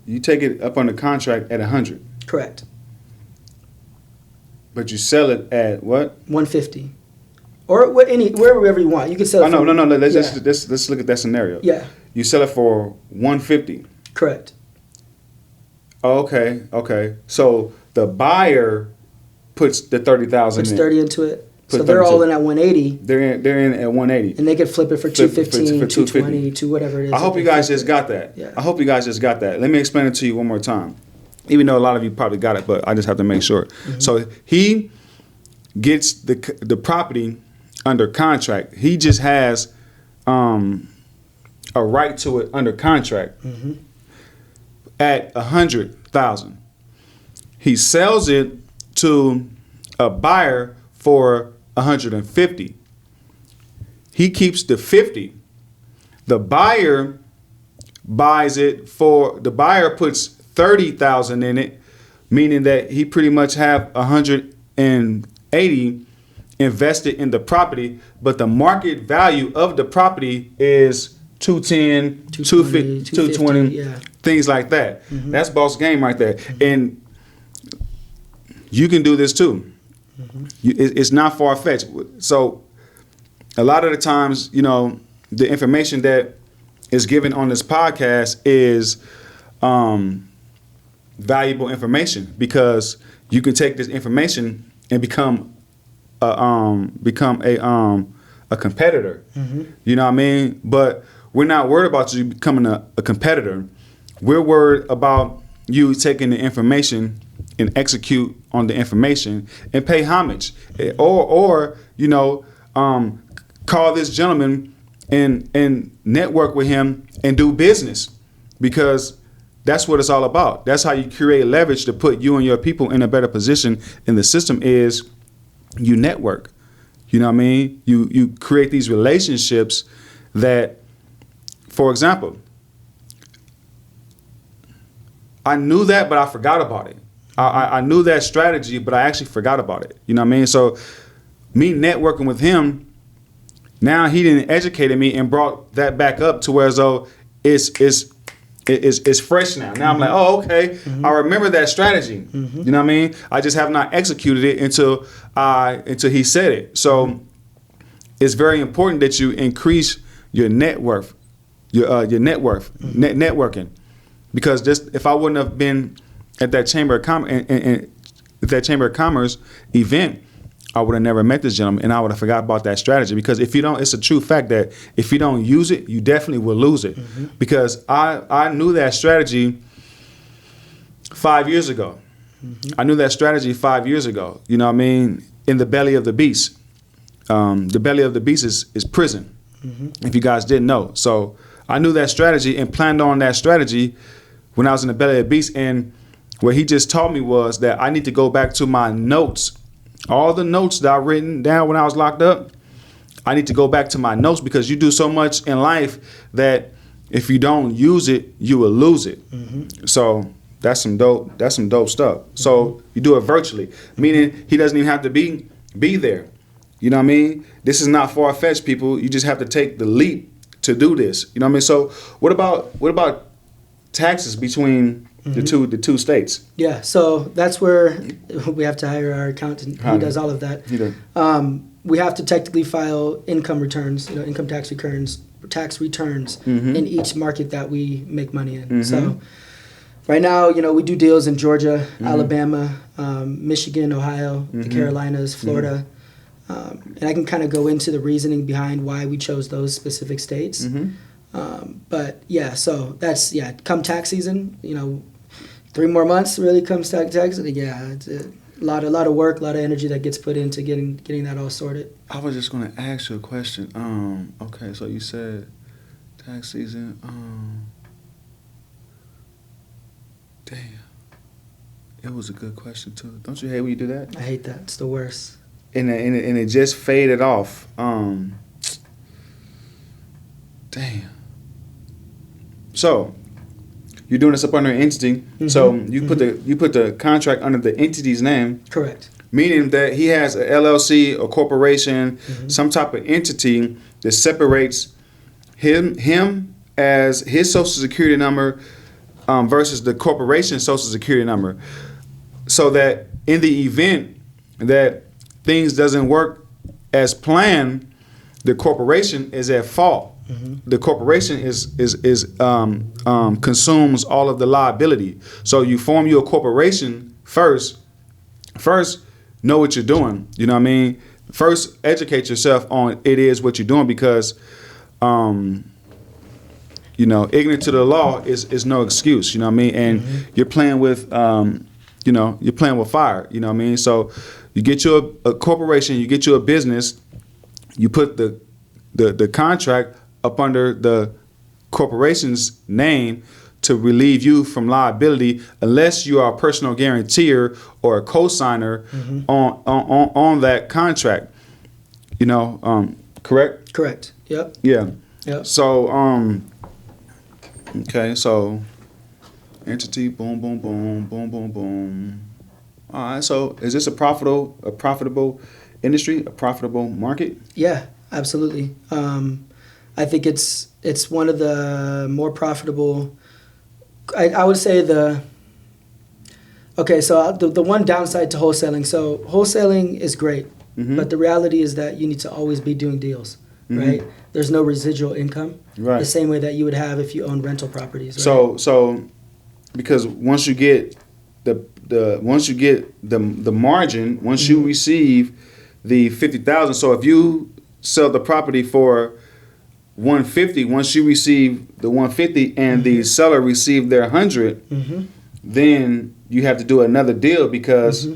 you take it up on the contract at 100, Correct. but you sell it at what? 150. Or wherever you want. You can sell it Oh no, for, no, no. Let's yeah. let's look at that scenario. Yeah, You sell it for 150. correct. Oh, okay. So the buyer puts the 30,000 Puts in. 30 into it. Put So they're 30 all to- in at 180, They're in at 180. and they could flip it for Flip it for 215, 250. 220, to whatever it is. I hope that you they guys flip just it. got that. Yeah. I hope you guys just got that. Let me explain it to you one more time. Even though a lot of you probably got it, but I just have to make sure. Mm-hmm. So he gets the property under contract. He just has a right to it under contract Mm-hmm. at 100,000. He sells it to a buyer for 150. He keeps the 50. The buyer buys it for. The buyer puts 30,000 in it, meaning that he pretty much have 180 invested in the property, but the market value of the property is 210, 250, 220, yeah. things like that. Mm-hmm. That's boss game right there. And you can do this too. Mm-hmm. It's not far fetched. So a lot of the times, you know, the information that is given on this podcast is valuable information because you can take this information and become a competitor. Mm-hmm. You know what I mean? But we're not worried about you becoming a competitor. We're worried about you taking the information and execute on the information and pay homage, or you know, call this gentleman and network with him and do business, because that's what it's all about. That's how you create leverage to put you and your people in a better position in the system. Is you network. You know what I mean? You create these relationships that, for example, I knew that, but I forgot about it. I knew that strategy, but I actually forgot about it. You know what I mean? So me networking with him, now he didn't educate me and brought that back up to where as though it's fresh now. Now I'm like, oh, okay, Mm-hmm. I remember that strategy. You know what I mean? I just have not executed it until he said it. So it's very important that you increase your net worth, your net worth, networking, because just if I wouldn't have been at that Chamber of Commerce event, I would have never met this gentleman, and I would have forgot about that strategy. Because if you don't, it's a true fact that if you don't use it, you definitely will lose it. Because I knew that strategy 5 years ago. I knew that strategy 5 years ago. You know what I mean? In the belly of the beast. The belly of the beast is prison, if you guys didn't know. So I knew that strategy and planned on that strategy when I was in the belly of the beast. And what he just taught me was that I need to go back to my notes, all the notes that I written down when I was locked up. I need to go back to my notes, because you do so much in life that if you don't use it, you will lose it. So that's some dope stuff. So you do it virtually, meaning he doesn't even have to be there. You know what I mean? This is not far-fetched, people. You just have to take the leap to do this. You know what I mean? So what about taxes between the two states? Yeah, so that's where we have to hire our accountant. He does all of that. He does. We have to technically file income returns, income tax returns in each market that we make money in. So right now, we do deals in Georgia, Alabama, Michigan, Ohio, the Carolinas, Florida. And I can kind of go into the reasoning behind why we chose those specific states. But yeah, so that's, come tax season, 3 more months really comes tax season. Yeah, it's a lot of work, a lot of energy that gets put into getting that all sorted. I was just going to ask you a question. Okay, so you said tax season. Damn. It was a good question too. Don't you hate when you do that? I hate that. It's the worst. And it just faded off. Damn. So you're doing this up under an entity. So you put the contract under the entity's name. Correct. Meaning that he has a LLC, a corporation, some type of entity that separates him as his social security number versus the corporation's social security number, so that in the event that things doesn't work as planned, the corporation is at fault. The corporation consumes all of the liability. So you form your corporation first. Know what you're doing. You know what I mean? First, educate yourself on it is what you're doing, because ignorant to the law is no excuse. You know what I mean? And you're playing with you're playing with fire. You know what I mean? So you get you a corporation, you get you a business, you put the contract up under the corporation's name to relieve you from liability, unless you are a personal guarantor or a co-signer on that contract. Correct? Correct. Yep. Yeah. Yep. So okay, so entity, boom, boom, boom, boom, boom, boom. All right, so is this a profitable industry, a profitable market? Yeah, absolutely. I think it's one of the more profitable. I would say the one downside to wholesaling. So wholesaling is great, but the reality is that you need to always be doing deals, right? There's no residual income, right? The same way that you would have if you own rental properties. Right? So because once you get the margin, once you receive the $50,000. So if you sell the property for $150, once you receive the $150 and the seller received their $100, then you have to do another deal, because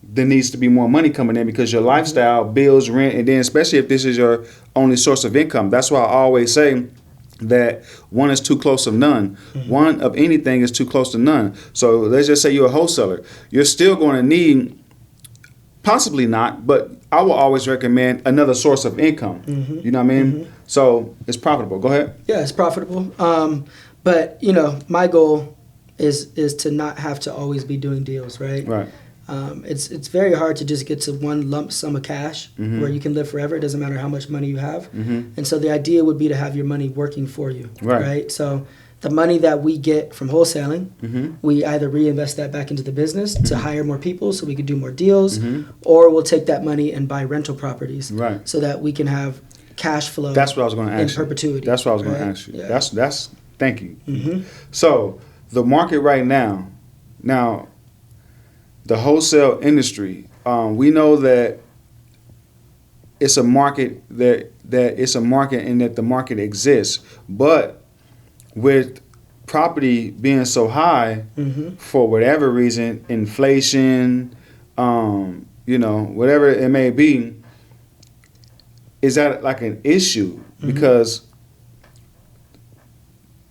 there needs to be more money coming in, because your lifestyle, bills, rent, and then especially if this is your only source of income. That's why I always say that one is too close of none. One of anything is too close to none. So let's just say you're a wholesaler. You're still going to need, possibly not, but I will always recommend another source of income. You know what I mean? So it's profitable. Go ahead. Yeah, it's profitable. But my goal is to not have to always be doing deals, right? Right. It's very hard to just get to one lump sum of cash where you can live forever. It doesn't matter how much money you have. And so the idea would be to have your money working for you, right? So the money that we get from wholesaling, we either reinvest that back into the business to hire more people so we could do more deals, or we'll take that money and buy rental properties, right, so that we can have cash flow. That's what I was going to ask you. In perpetuity. That's what I was going to right? ask you. Yeah. That's thank you. So the market right now, the wholesale industry, we know that it's a market that it's a market and that the market exists, but with property being so high for whatever reason, inflation, whatever it may be, is that like an issue? Because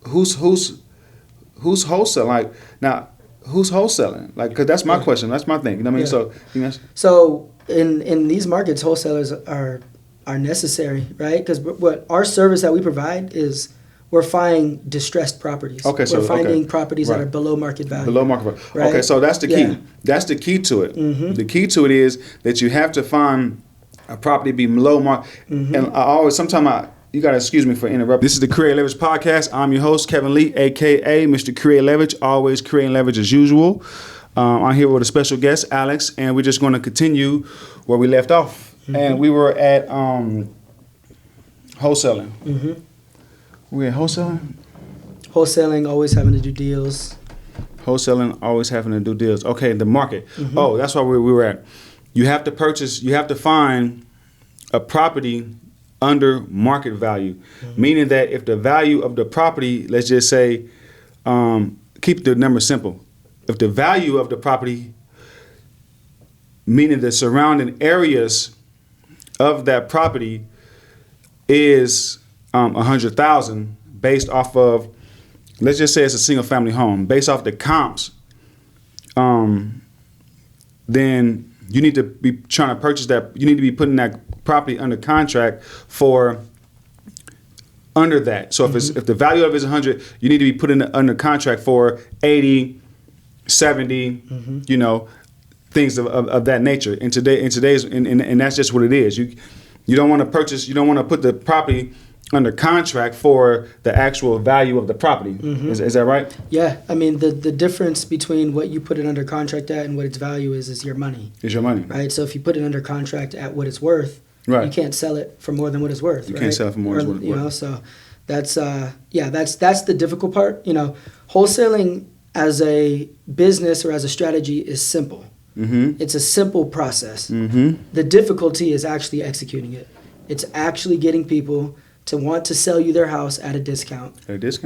who's wholesaling? Like now, who's wholesaling? Like, because that's my question. That's my thing. You know what I mean? So in these markets, wholesalers are necessary, right? Because what our service that we provide is we're finding distressed properties. Okay, so we're finding properties that are below market value. Below market value. Right? Okay, so that's the key. Yeah. That's the key to it. The key to it is that you have to find a property be below market. And you got to excuse me for interrupting. This is the Kreate Leverage Podcast. I'm your host, Kevin Lee, a.k.a. Mr. Kreate Leverage, always creating leverage as usual. I'm here with a special guest, Alex, and we're just going to continue where we left off. And we were at wholesaling. We're at wholesaling? Wholesaling, always having to do deals. Wholesaling, always having to do deals. Okay, the market. Oh, that's why we were at. You have to find a property under market value, meaning that if the value of the property, let's just say, keep the number simple. If the value of the property, meaning the surrounding areas of that property, is $100,000 based off of, let's just say it's a single family home, based off the comps, then you need to be trying to purchase that. You need to be putting that property under contract for under that. So if the value of it is 100, you need to be putting it under contract for 80, 70, things of that nature. And that's just what it is. You don't want to purchase. You don't want to put the property under contract for the actual value of the property. Is that right? Yeah. I mean, the difference between what you put it under contract at and what its value is your money. Is your money. Right? So if you put it under contract at what it's worth, you can't sell it for more than what it's worth. You can't sell it for more than what it's worth. So that's the difficult part. Wholesaling as a business or as a strategy is simple. It's a simple process. The difficulty is actually executing it. It's actually getting people to want to sell you their house at a discount.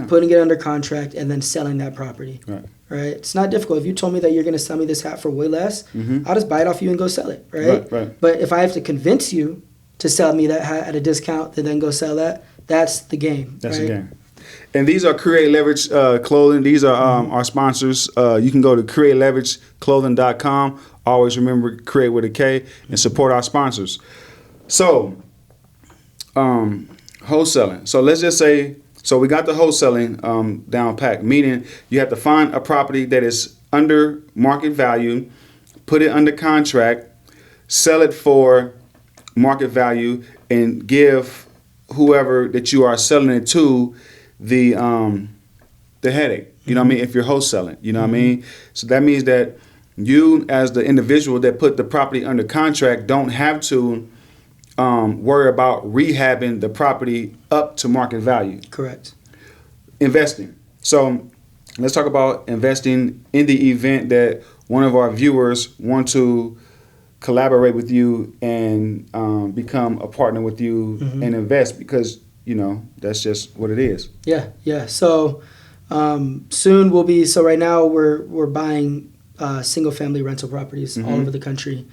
Putting it under contract and then selling that property. Right? It's not difficult. If you told me that you're going to sell me this hat for way less, I'll just buy it off you and go sell it. Right? But if I have to convince you to sell me that hat at a discount and then go sell that, that's the game. That's the game. And these are Kreate Leverage clothing. These are our sponsors. You can go to kreateleverageClothing.com. Always remember Kreate with a K and support our sponsors. So, wholesaling. So let's just say, we got the wholesaling down pat, meaning you have to find a property that is under market value, put it under contract, sell it for market value, and give whoever that you are selling it to the headache. You know what I mean? If you're wholesaling, you know what I mean? So that means that you, as the individual that put the property under contract, don't have to worry about rehabbing the property up to market value. Correct. Investing. So let's talk about investing in the event that one of our viewers want to collaborate with you and become a partner with you and invest, because that's just what it is. Yeah. So soon we'll be. So right now we're buying single family rental properties all over the country.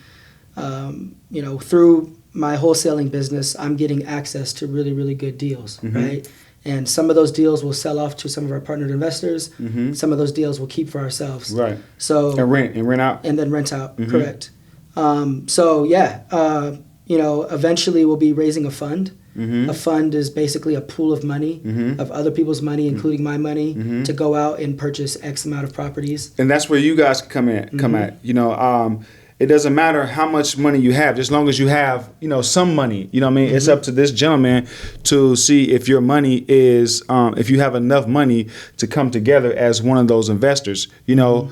Through my wholesaling business, I'm getting access to really, really good deals, right? And some of those deals will sell off to some of our partnered investors. Some of those deals we'll keep for ourselves. Right. So and rent out. And then rent out. Correct. Eventually we'll be raising a fund. A fund is basically a pool of money, of other people's money, including my money, to go out and purchase X amount of properties. And that's where you guys come at. It doesn't matter how much money you have, as long as you have, some money. You know what I mean? It's up to this gentleman to see if your money is, if you have enough money to come together as one of those investors. 10,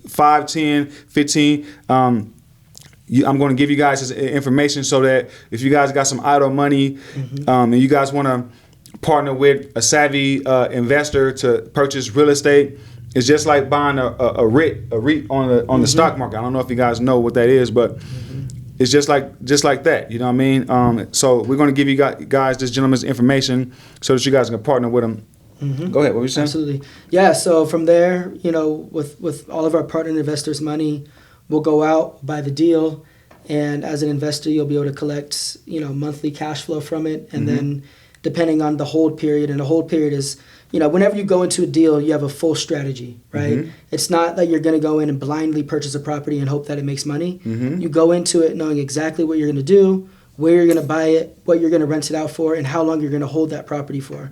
5, 10, 15. I'm going to give you guys this information so that if you guys got some idle money and you guys want to partner with a savvy investor to purchase real estate, it's just like buying a REIT on the stock market. I don't know if you guys know what that is, but it's just like that. You know what I mean? So we're going to give you guys this gentleman's information so that you guys can partner with him Go ahead. What were you saying? Absolutely. Yeah. So from there, with all of our partner investors' money, we'll go out, buy the deal, and as an investor, you'll be able to collect, monthly cash flow from it, and then depending on the hold period, and the hold period is, whenever you go into a deal, you have a full strategy, right? It's not that you're going to go in and blindly purchase a property and hope that it makes money. You go into it knowing exactly what you're going to do, where you're going to buy it, what you're going to rent it out for, and how long you're going to hold that property for.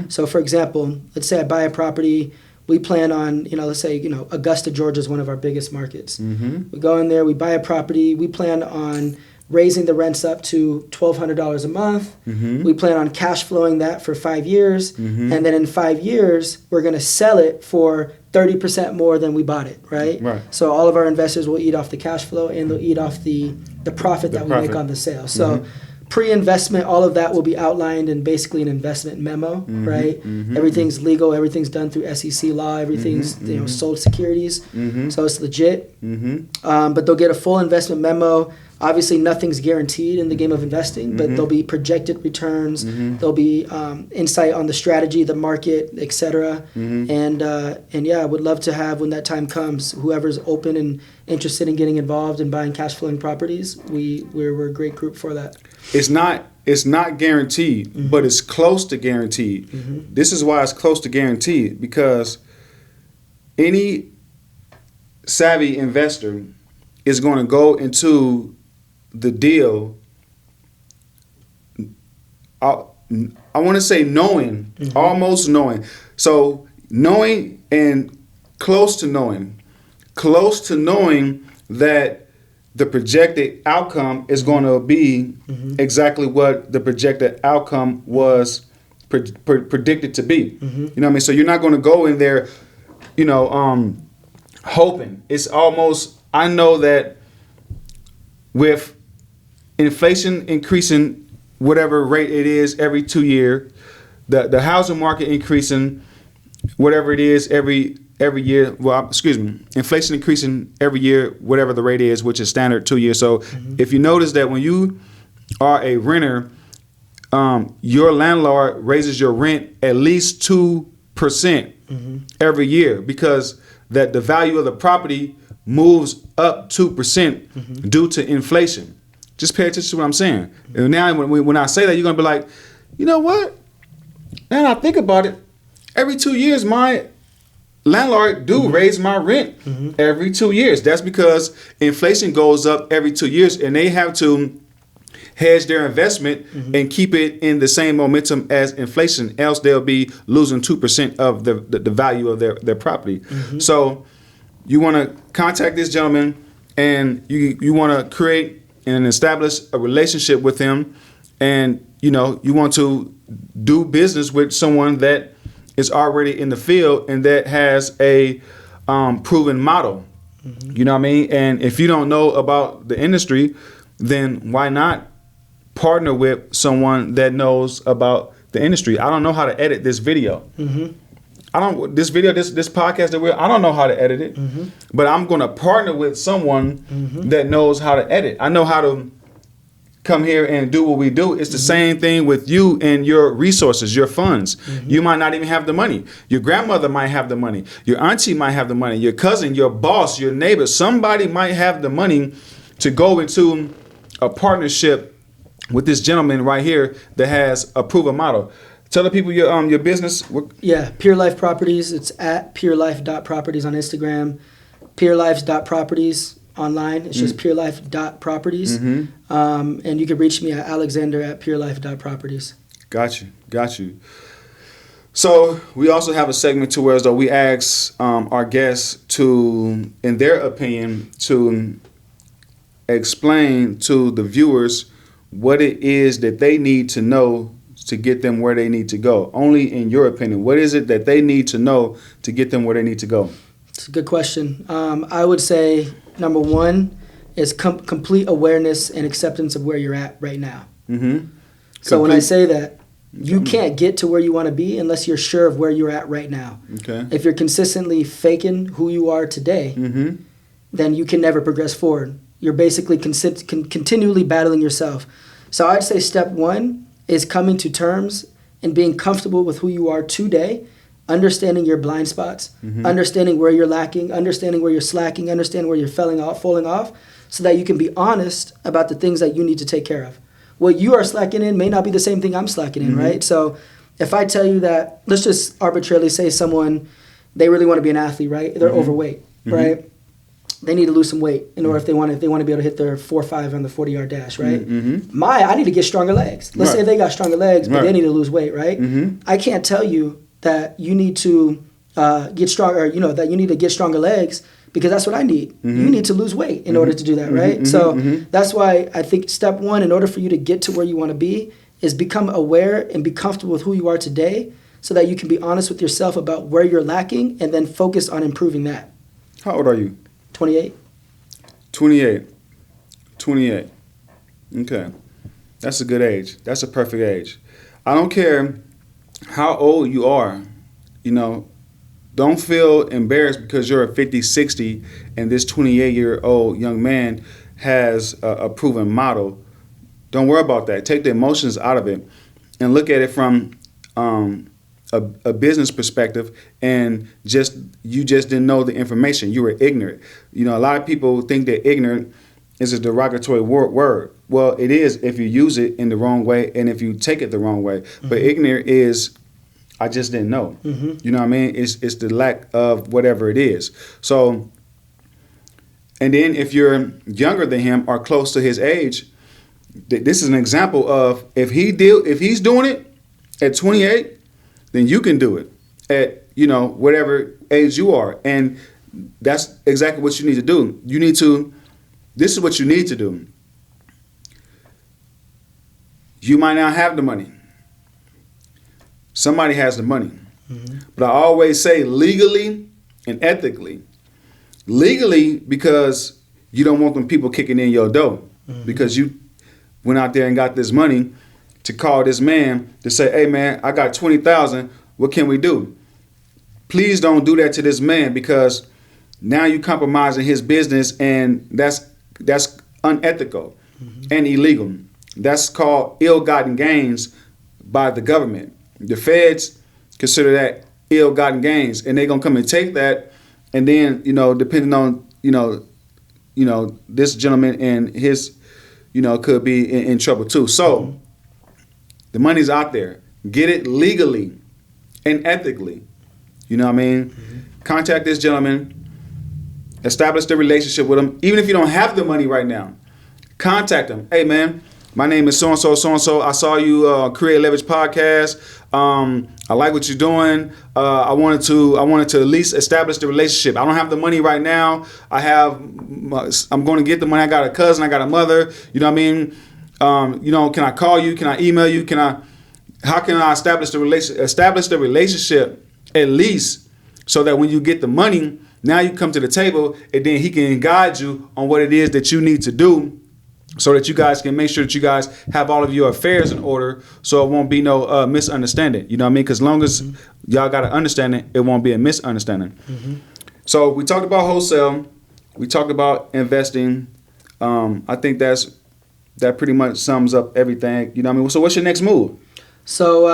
So, for example, let's say I buy a property. We plan on, let's say, Augusta, Georgia is one of our biggest markets. We go in there, we buy a property. We plan on raising the rents up to $1,200 a month. We plan on cash flowing that for 5 years. And then in 5 years, we're going to sell it for 30% more than we bought it, right? So all of our investors will eat off the cash flow, and they'll eat off the profit that we make on the sale. So pre-investment, all of that will be outlined in basically an investment memo, right? Everything's legal, everything's done through SEC law, everything's sold securities, so it's legit. But they'll get a full investment memo. Obviously, nothing's guaranteed in the game of investing, but there'll be projected returns. There'll be insight on the strategy, the market, etc. And yeah, I would love to have, when that time comes, whoever's open and interested in getting involved in buying cash flowing properties, we're a great group for that. It's not guaranteed, but it's close to guaranteed. This is why it's close to guaranteed, because any savvy investor is going to go into the deal, I want to say knowing, almost knowing. So knowing and close to knowing that the projected outcome is going to be exactly what the projected outcome was predicted to be. You know what I mean? So you're not going to go in there, hoping. It's almost, I know that with inflation increasing whatever rate it is every 2 years, the housing market increasing whatever it is every year. Well, inflation increasing every year, whatever the rate is, which is standard 2 years. So if you notice that when you are a renter, your landlord raises your rent at least 2% every year, because that the value of the property moves up 2% due to inflation. Just pay attention to what I'm saying. And now when I say that, you're going to be like, you know what? Now that I think about it, every 2 years, my landlord do raise my rent every 2 years. That's because inflation goes up every 2 years, and they have to hedge their investment and keep it in the same momentum as inflation. Else they'll be losing 2% of the value of their property. So you want to contact this gentleman, and you want to create and establish a relationship with him, and you want to do business with someone that is already in the field and that has a proven model. You know what I mean? And if you don't know about the industry, then why not partner with someone that knows about the industry? I don't know how to edit this video. This podcast that I don't know how to edit it, but I'm going to partner with someone that knows how to edit. I know how to come here and do what we do. It's the same thing with you and your resources, your funds. You might not even have the money. Your grandmother might have the money. Your auntie might have the money. Your cousin, your boss, your neighbor, somebody might have the money to go into a partnership with this gentleman right here that has a proven model. Tell the people your business. Yeah, Pure Life Properties. It's at purelife.properties on Instagram, purelife.properties online. It's just purelife.properties. And you can reach me at alexander@purelife.properties. Got you. So we also have a segment to where as though we ask our guests to, in their opinion, to explain to the viewers what it is that they need to know to get them where they need to go. Only in your opinion, what is it that they need to know to get them where they need to go? It's a good question. I would say number one is complete awareness and acceptance of where you're at right now. So when I say that, you can't get to where you want to be unless you're sure of where you're at right now. If you're consistently faking who you are today, then you can never progress forward. You're basically continually battling yourself. So I'd say step one is coming to terms and being comfortable with who you are today understanding your blind spots, understanding where you're lacking, understanding where you're slacking, understanding where you're falling off, so that you can be honest about the things that you need to take care of. What you are slacking in may not be the same thing I'm slacking in, right? So if I tell you that, let's just arbitrarily say someone, they really want to be an athlete, right? They're overweight, right? They need to lose some weight in order if they want to be able to hit their 4.5 on the 40-yard dash, right? I need to get stronger legs. Let's say they got stronger legs, but they need to lose weight, right? I can't tell you that you need to get stronger, that you need to get stronger legs, because that's what I need. You need to lose weight in order to do that, right? So that's why I think step one, in order for you to get to where you want to be, is become aware and be comfortable with who you are today, so that you can be honest with yourself about where you're lacking and then focus on improving that. How old are you? 28. 28. Okay. That's a good age. That's a perfect age. I don't care how old you are, don't feel embarrassed because you're a 50, 60 and this 28-year-old young man has a proven model. Don't worry about that. Take the emotions out of it and look at it from a business perspective, and you just didn't know the information. You were ignorant. A lot of people think that ignorant is a derogatory word. Well, it is if you use it in the wrong way and if you take it the wrong way. But ignorant is, I just didn't know. You know what I mean? It's the lack of whatever it is. So, and then if you're younger than him or close to his age, this is an example of if he's doing it at 28, then you can do it at whatever age you are, and that's exactly what you need to do. This is what you need to do. You might not have the money. Somebody has the money. But I always say legally and ethically. Legally, because you don't want them people kicking in your door. Because you went out there and got this money to call this man to say, hey man, I got 20,000. What can we do? Please don't do that to this man, because now you're compromising his business, and that's unethical and illegal. That's called ill-gotten gains by the government. The feds consider that ill-gotten gains, and they're gonna come and take that, and then depending on this gentleman and his could be in trouble too. So the money's out there. Get it legally and ethically. You know what I mean? Contact this gentleman. Establish the relationship with him. Even if you don't have the money right now, contact him. Hey man, my name is so-and-so, so-and-so. I saw you Kreate Leverage Podcast. I like what you're doing. I wanted to at least establish the relationship. I don't have the money right now. I'm going to get the money. I got a cousin. I got a mother. You know what I mean? Can I call you? Can I email you? How can I establish the relationship at least, so that when you get the money, now you come to the table, and then he can guide you on what it is that you need to do, so that you guys can make sure that you guys have all of your affairs in order, so it won't be no misunderstanding. You know what I mean? Because as long as y'all got to understand it, it won't be a misunderstanding. So we talked about wholesale. We talked about investing. I think that pretty much sums up everything. You know what I mean? So what's your next move? So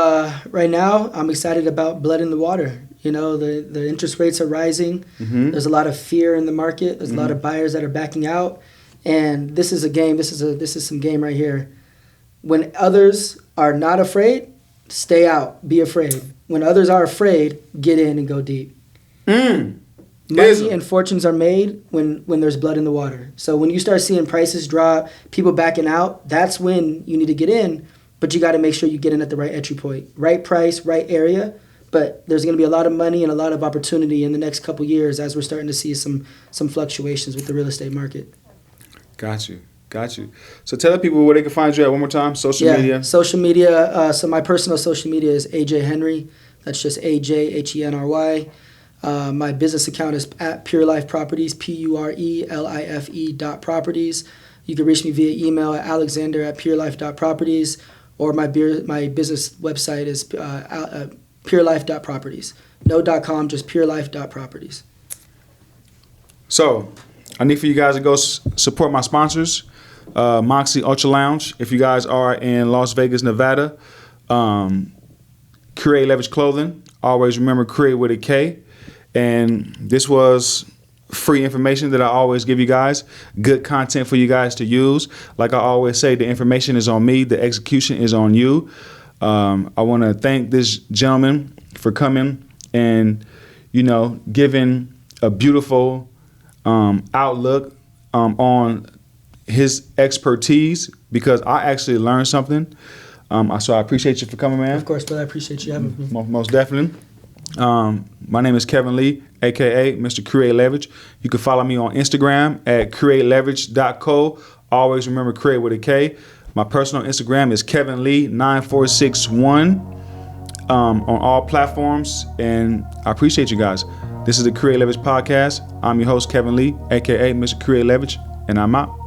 right now, I'm excited about blood in the water. The interest rates are rising. There's a lot of fear in the market. There's a lot of buyers that are backing out. And this is a game. This is some game right here. When others are not afraid, stay out. Be afraid. When others are afraid, get in and go deep. Money and fortunes are made when there's blood in the water. So when you start seeing prices drop, people backing out, that's when you need to get in. But you got to make sure you get in at the right entry point, right price, right area. But there's going to be a lot of money and a lot of opportunity in the next couple years as we're starting to see some fluctuations with the real estate market. Got you. So tell the people where they can find you at one more time. Social media. Social media. So my personal social media is AJ Henry. That's just AJHENRY. My business account is at Pure Life Properties, PURELIFE.properties. You can reach me via email at alexander@purelife.properties, or my business website is purelife.properties. No .com, just purelife.properties. So I need for you guys to go support my sponsors, Moxie Ultra Lounge. If you guys are in Las Vegas, Nevada, Kreate Leverage Clothing, Always remember Kreate with a K. And this was free information that I always give you guys. Good content for you guys to use. Like I always say, the information is on me. The execution is on you. I want to thank this gentleman for coming and, giving a beautiful outlook on his expertise, because I actually learned something. So I appreciate you for coming, man. Of course, brother. I appreciate you having me. Most definitely. My name is Kevin Lee, a.k.a. Mr. Kreate Leverage. You can follow me on Instagram at kreateleverage.co. Always remember Kreate with a K. My personal Instagram is Kevin Lee 9461 on all platforms. And I appreciate you guys. This is the Kreate Leverage Podcast. I'm your host, Kevin Lee, a.k.a. Mr. Kreate Leverage, and I'm out.